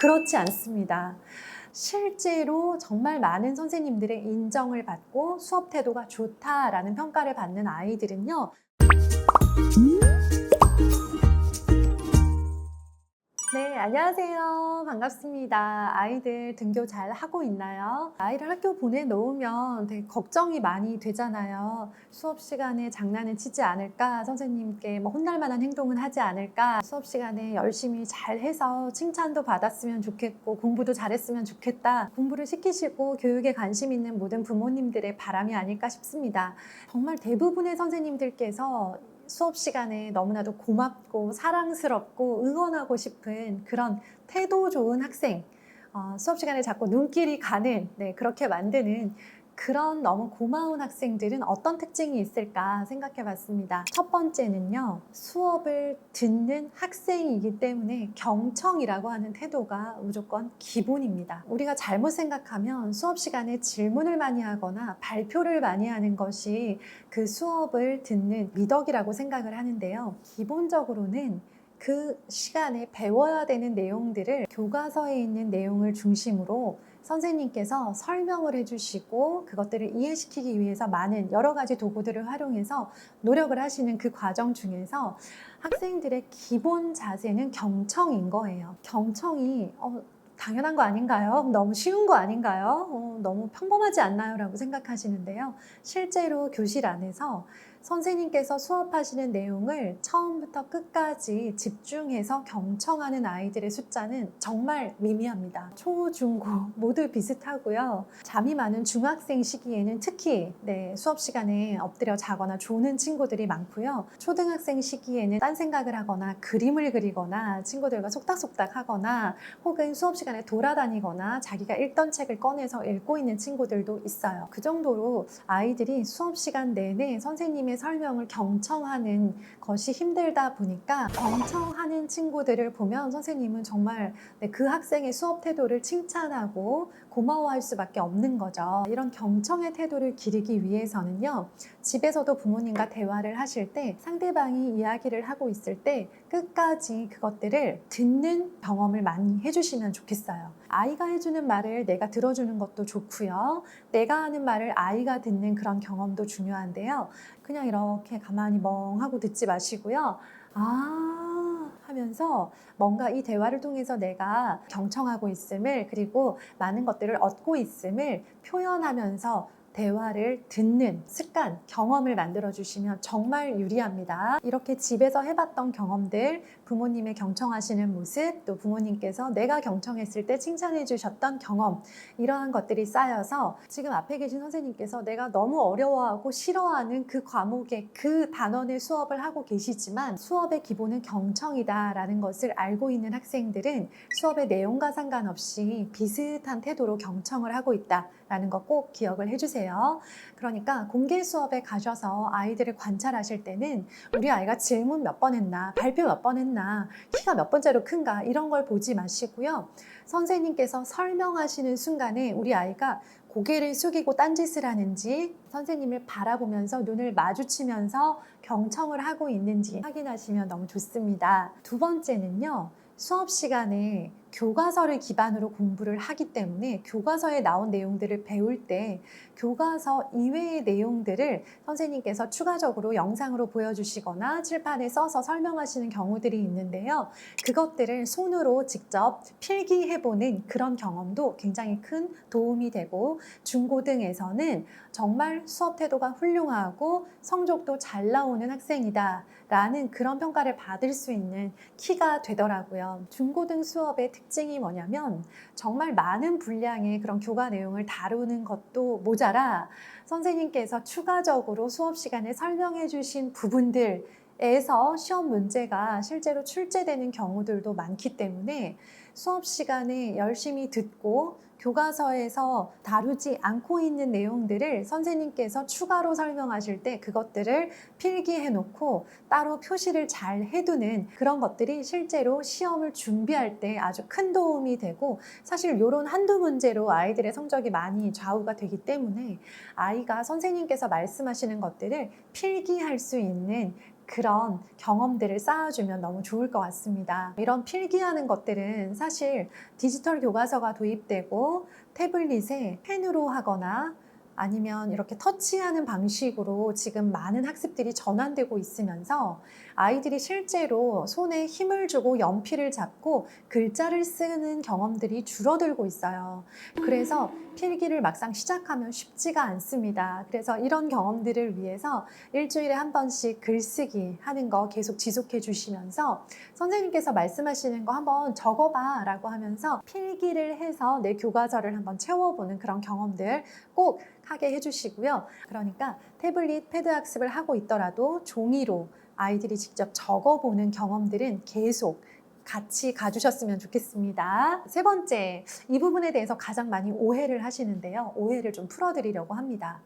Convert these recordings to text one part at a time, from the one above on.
그렇지 않습니다. 실제로 정말 많은 선생님들의 인정을 받고 수업 태도가 좋다라는 평가를 받는 아이들은요. 네, 안녕하세요. 반갑습니다. 아이들 등교 잘 하고 있나요? 아이를 학교 보내놓으면 되게 걱정이 많이 되잖아요. 수업 시간에 장난은 치지 않을까? 선생님께 뭐 혼날 만한 행동은 하지 않을까? 수업 시간에 열심히 잘 해서 칭찬도 받았으면 좋겠고 공부도 잘했으면 좋겠다. 공부를 시키시고 교육에 관심 있는 모든 부모님들의 바람이 아닐까 싶습니다. 정말 대부분의 선생님들께서 수업 시간에 너무나도 고맙고 사랑스럽고 응원하고 싶은 그런 태도 좋은 학생, 수업 시간에 자꾸 눈길이 가는, 그렇게 만드는 그런 너무 고마운 학생들은 어떤 특징이 있을까 생각해 봤습니다. 첫 번째는요, 수업을 듣는 학생이기 때문에 경청이라고 하는 태도가 무조건 기본입니다. 우리가 잘못 생각하면 수업 시간에 질문을 많이 하거나 발표를 많이 하는 것이 그 수업을 듣는 미덕이라고 생각을 하는데요. 기본적으로는 그 시간에 배워야 되는 내용들을 교과서에 있는 내용을 중심으로 선생님께서 설명을 해주시고 그것들을 이해시키기 위해서 많은 여러 가지 도구들을 활용해서 노력을 하시는 그 과정 중에서 학생들의 기본 자세는 경청인 거예요. 경청이 당연한 거 아닌가요? 너무 쉬운 거 아닌가요? 너무 평범하지 않나요? 라고 생각하시는데요. 실제로 교실 안에서 선생님께서 수업하시는 내용을 처음부터 끝까지 집중해서 경청하는 아이들의 숫자는 정말 미미합니다. 초, 중, 고 모두 비슷하고요. 잠이 많은 중학생 시기에는 특히 수업 시간에 엎드려 자거나 조는 친구들이 많고요. 초등학생 시기에는 딴 생각을 하거나 그림을 그리거나 친구들과 속닥속닥 하거나 혹은 수업 시간에 돌아다니거나 자기가 읽던 책을 꺼내서 읽고 있는 친구들도 있어요. 그 정도로 아이들이 수업 시간 내내 선생님의 설명을 경청하는 것이 힘들다 보니까 경청하는 친구들을 보면 선생님은 정말 그 학생의 수업 태도를 칭찬하고 고마워할 수밖에 없는 거죠. 이런 경청의 태도를 기르기 위해서는요, 집에서도 부모님과 대화를 하실 때 상대방이 이야기를 하고 있을 때 끝까지 그것들을 듣는 경험을 많이 해주시면 좋겠어요. 아이가 해주는 말을 내가 들어주는 것도 좋고요. 내가 하는 말을 아이가 듣는 그런 경험도 중요한데요. 그냥 이렇게 가만히 멍하고 듣지 마시고요. 하면서 뭔가 이 대화를 통해서 내가 경청하고 있음을, 그리고 많은 것들을 얻고 있음을 표현하면서 대화를 듣는 습관, 경험을 만들어 주시면 정말 유리합니다. 이렇게 집에서 해봤던 경험들, 부모님의 경청하시는 모습, 또 부모님께서 내가 경청했을 때 칭찬해 주셨던 경험, 이러한 것들이 쌓여서 지금 앞에 계신 선생님께서 내가 너무 어려워하고 싫어하는 그 과목의 그 단원의 수업을 하고 계시지만 수업의 기본은 경청이다라는 것을 알고 있는 학생들은 수업의 내용과 상관없이 비슷한 태도로 경청을 하고 있다라는 거 꼭 기억을 해주세요. 그러니까 공개 수업에 가셔서 아이들을 관찰하실 때는 우리 아이가 질문 몇 번 했나, 발표 몇 번 했나, 키가 몇 번째로 큰가, 이런 걸 보지 마시고요. 선생님께서 설명하시는 순간에 우리 아이가 고개를 숙이고 딴짓을 하는지, 선생님을 바라보면서 눈을 마주치면서 경청을 하고 있는지 확인하시면 너무 좋습니다. 두 번째는요, 수업 시간에 교과서를 기반으로 공부를 하기 때문에 교과서에 나온 내용들을 배울 때 교과서 이외의 내용들을 선생님께서 추가적으로 영상으로 보여주시거나 칠판에 써서 설명하시는 경우들이 있는데요. 그것들을 손으로 직접 필기해보는 그런 경험도 굉장히 큰 도움이 되고, 중고등에서는 정말 수업 태도가 훌륭하고 성적도 잘 나오는 학생이다 라는 그런 평가를 받을 수 있는 키가 되더라고요. 중고등 수업의 특징이 뭐냐면 정말 많은 분량의 그런 교과 내용을 다루는 것도 모자라 선생님께서 추가적으로 수업 시간에 설명해 주신 부분들에서 시험 문제가 실제로 출제되는 경우들도 많기 때문에 수업 시간에 열심히 듣고 교과서에서 다루지 않고 있는 내용들을 선생님께서 추가로 설명하실 때 그것들을 필기해 놓고 따로 표시를 잘 해두는 그런 것들이 실제로 시험을 준비할 때 아주 큰 도움이 되고, 사실 이런 한두 문제로 아이들의 성적이 많이 좌우가 되기 때문에 아이가 선생님께서 말씀하시는 것들을 필기할 수 있는 그런 경험들을 쌓아주면 너무 좋을 것 같습니다. 이런 필기하는 것들은 사실 디지털 교과서가 도입되고 태블릿에 펜으로 하거나 아니면 이렇게 터치하는 방식으로 지금 많은 학습들이 전환되고 있으면서 아이들이 실제로 손에 힘을 주고 연필을 잡고 글자를 쓰는 경험들이 줄어들고 있어요. 그래서 필기를 막상 시작하면 쉽지가 않습니다. 그래서 이런 경험들을 위해서 일주일에 한 번씩 글쓰기 하는 거 계속 지속해 주시면서 선생님께서 말씀하시는 거 한번 적어봐 라고 하면서 필기를 해서 내 교과서를 한번 채워보는 그런 경험들 꼭 하게 해주시고요. 그러니까 태블릿, 패드 학습을 하고 있더라도 종이로 아이들이 직접 적어보는 경험들은 계속 같이 가주셨으면 좋겠습니다. 세 번째, 이 부분에 대해서 가장 많이 오해를 하시는데요. 오해를 좀 풀어드리려고 합니다.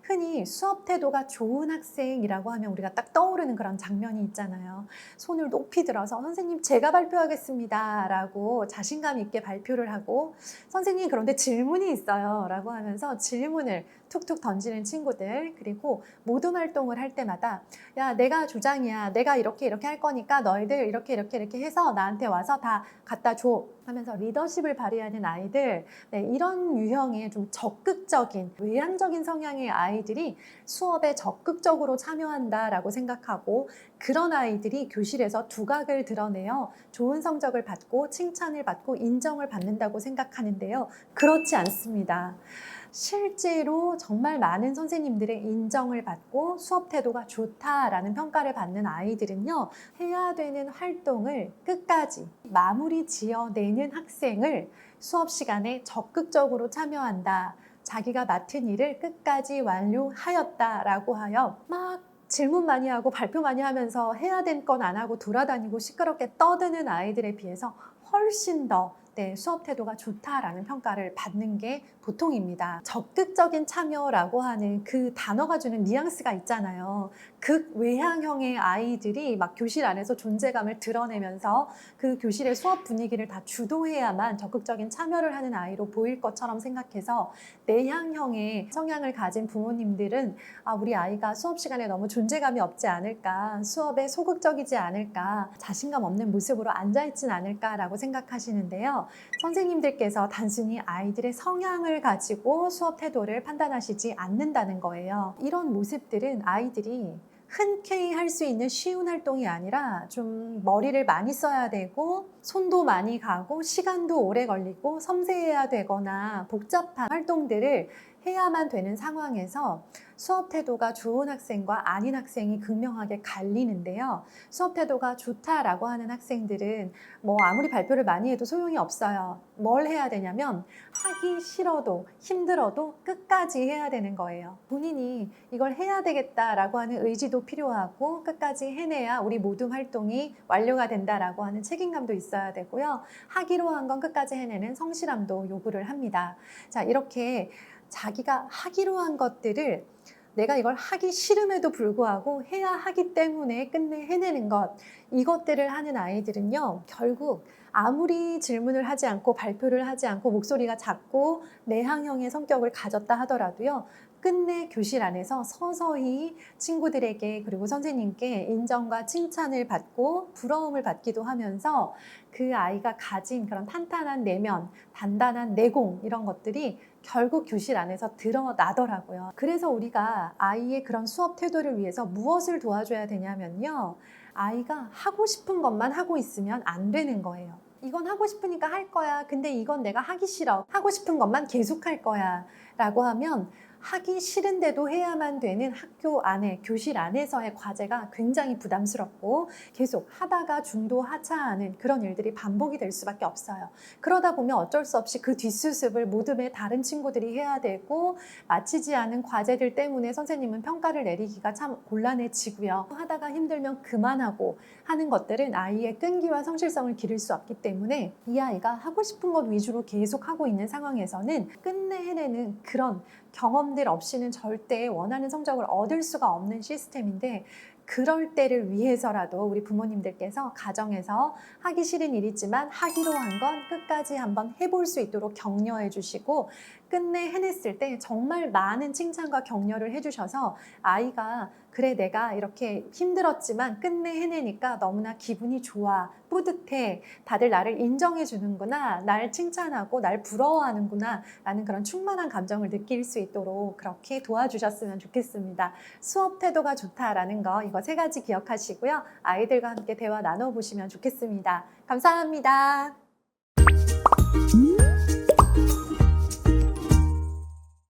흔히 수업 태도가 좋은 학생이라고 하면 우리가 딱 떠오르는 그런 장면이 있잖아요. 손을 높이 들어서 선생님 제가 발표하겠습니다 라고 자신감 있게 발표를 하고 선생님 그런데 질문이 있어요 라고 하면서 질문을 툭툭 던지는 친구들, 그리고 모둠 활동을 할 때마다 야 내가 조장이야, 내가 이렇게 할 거니까 너희들 이렇게 해서 나한테 와서 다 갖다 줘 하면서 리더십을 발휘하는 아이들, 네, 이런 유형의 좀 적극적인 외향적인 성향의 아이들이 수업에 적극적으로 참여한다라고 생각하고 그런 아이들이 교실에서 두각을 드러내어 좋은 성적을 받고 칭찬을 받고 인정을 받는다고 생각하는데요. 그렇지 않습니다. 실제로 정말 많은 선생님들의 인정을 받고 수업 태도가 좋다라는 평가를 받는 아이들은요, 해야 되는 활동을 끝까지 마무리 지어내는 학생을 수업 시간에 적극적으로 참여한다. 자기가 맡은 일을 끝까지 완료하였다라고 하여 막 질문 많이 하고 발표 많이 하면서 해야 될 건 안 하고 돌아다니고 시끄럽게 떠드는 아이들에 비해서 훨씬 더 수업 태도가 좋다라는 평가를 받는 게 보통입니다. 적극적인 참여라고 하는 그 단어가 주는 뉘앙스가 있잖아요. 극외향형의 아이들이 막 교실 안에서 존재감을 드러내면서 그 교실의 수업 분위기를 다 주도해야만 적극적인 참여를 하는 아이로 보일 것처럼 생각해서 내향형의 성향을 가진 부모님들은 우리 아이가 수업 시간에 너무 존재감이 없지 않을까, 수업에 소극적이지 않을까, 자신감 없는 모습으로 앉아있진 않을까라고 생각하시는데요. 선생님들께서 단순히 아이들의 성향을 가지고 수업 태도를 판단하시지 않는다는 거예요. 이런 모습들은 아이들이 흔쾌히 할 수 있는 쉬운 활동이 아니라 좀 머리를 많이 써야 되고 손도 많이 가고 시간도 오래 걸리고 섬세해야 되거나 복잡한 활동들을 해야만 되는 상황에서 수업 태도가 좋은 학생과 아닌 학생이 극명하게 갈리는데요. 수업 태도가 좋다라고 하는 학생들은 아무리 발표를 많이 해도 소용이 없어요. 뭘 해야 되냐면 하기 싫어도 힘들어도 끝까지 해야 되는 거예요. 본인이 이걸 해야 되겠다라고 하는 의지도 필요하고 끝까지 해내야 우리 모든 활동이 완료가 된다라고 하는 책임감도 있어야 되고요. 하기로 한 건 끝까지 해내는 성실함도 요구를 합니다. 자, 이렇게 자기가 하기로 한 것들을 내가 이걸 하기 싫음에도 불구하고 해야 하기 때문에 끝내 해내는 것, 이것들을 하는 아이들은요, 결국 아무리 질문을 하지 않고 발표를 하지 않고 목소리가 작고 내향형의 성격을 가졌다 하더라도요, 끝내 교실 안에서 서서히 친구들에게 그리고 선생님께 인정과 칭찬을 받고 부러움을 받기도 하면서 그 아이가 가진 그런 탄탄한 내면, 단단한 내공, 이런 것들이 결국 교실 안에서 드러나더라고요. 그래서 우리가 아이의 그런 수업 태도를 위해서 무엇을 도와줘야 되냐면요, 아이가 하고 싶은 것만 하고 있으면 안 되는 거예요. 이건 하고 싶으니까 할 거야. 근데 이건 내가 하기 싫어. 하고 싶은 것만 계속 할 거야. 라고 하면 하기 싫은데도 해야만 되는 학교 안에, 교실 안에서의 과제가 굉장히 부담스럽고 계속 하다가 중도 하차하는 그런 일들이 반복이 될 수밖에 없어요. 그러다 보면 어쩔 수 없이 그 뒷수습을 모둠의 다른 친구들이 해야 되고 마치지 않은 과제들 때문에 선생님은 평가를 내리기가 참 곤란해지고요. 하다가 힘들면 그만하고 하는 것들은 아이의 끈기와 성실성을 기를 수 없기 때문에 이 아이가 하고 싶은 것 위주로 계속 하고 있는 상황에서는 끝내 해내는 그런 경험들 없이는 절대 원하는 성적을 얻을 수가 없는 시스템인데, 그럴 때를 위해서라도 우리 부모님들께서 가정에서 하기 싫은 일이지만 하기로 한 건 끝까지 한번 해볼 수 있도록 격려해 주시고 끝내 해냈을 때 정말 많은 칭찬과 격려를 해주셔서 아이가 그래, 내가 이렇게 힘들었지만 끝내 해내니까 너무나 기분이 좋아, 뿌듯해, 다들 나를 인정해 주는구나, 날 칭찬하고 날 부러워하는구나 라는 그런 충만한 감정을 느낄 수 있도록 그렇게 도와주셨으면 좋겠습니다. 수업 태도가 좋다라는 거, 이거 3가지 기억하시고요. 아이들과 함께 대화 나눠보시면 좋겠습니다. 감사합니다.